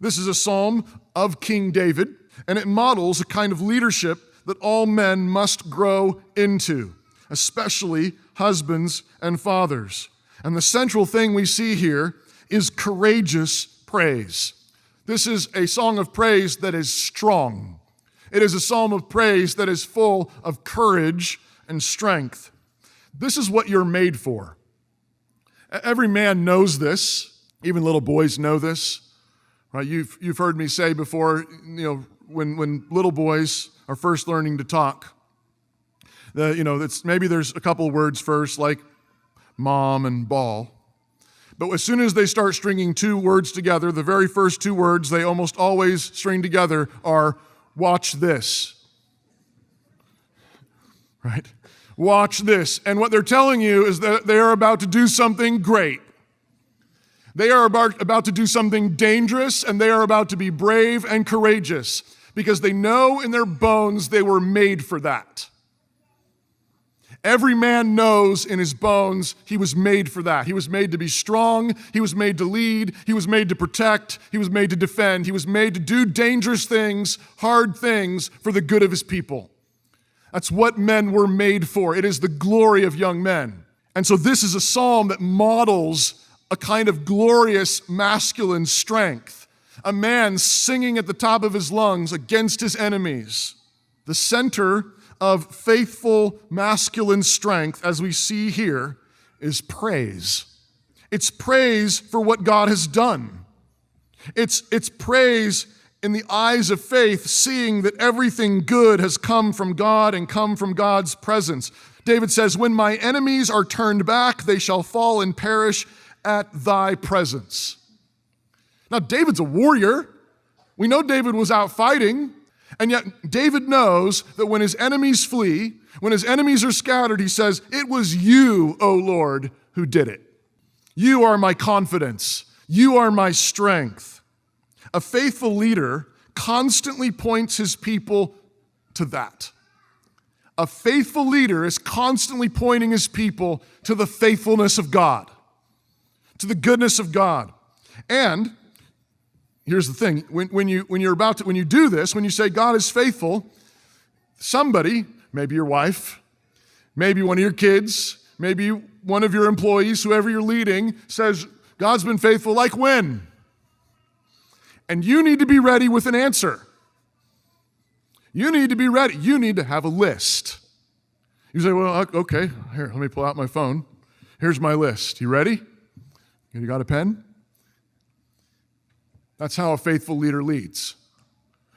This is a psalm of King David, and it models a kind of leadership that all men must grow into, especially husbands and fathers. And the central thing we see here is courageous praise. This is a song of praise that is strong. It is a psalm of praise that is full of courage and strength. This is what you're made for. Every man knows this. Even little boys know this. Right? You've heard me say before, when little boys are first learning to talk, maybe there's a couple words first, like mom and ball. But as soon as they start stringing two words together, the very first two words they almost always string together are watch this. Right? Watch this. And what they're telling you is that they are about to do something great. They are about to do something dangerous, and they are about to be brave and courageous because they know in their bones they were made for that. Every man knows in his bones he was made for that. He was made to be strong. He was made to lead. He was made to protect. He was made to defend. He was made to do dangerous things, hard things for the good of his people. That's what men were made for. It is the glory of young men. And so this is a psalm that models a kind of glorious masculine strength. A man singing at the top of his lungs against his enemies. The center of faithful masculine strength, as we see here, is praise. It's praise for what God has done. It's praise in the eyes of faith, seeing that everything good has come from God and come from God's presence. David says, when my enemies are turned back, they shall fall and perish at thy presence. Now, David's a warrior. We know David was out fighting. And yet David knows that when his enemies flee, when his enemies are scattered, he says, it was you, O Lord, who did it. You are my confidence. You are my strength. A faithful leader constantly points his people to that. A faithful leader is constantly pointing his people to the faithfulness of God, to the goodness of God. And here's the thing, when you do this, when you say God is faithful, somebody, maybe your wife, maybe one of your kids, maybe one of your employees, whoever you're leading, says, God's been faithful, like when? And you need to be ready with an answer. You need to be ready. You need to have a list. You say, well, okay, here, let me pull out my phone. Here's my list. You ready? You got a pen? That's how a faithful leader leads.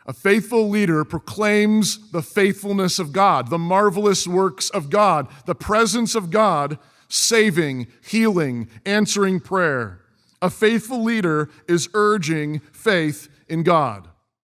A faithful leader proclaims the faithfulness of God, the marvelous works of God, the presence of God, saving, healing, answering prayer. A faithful leader is urging faith in God.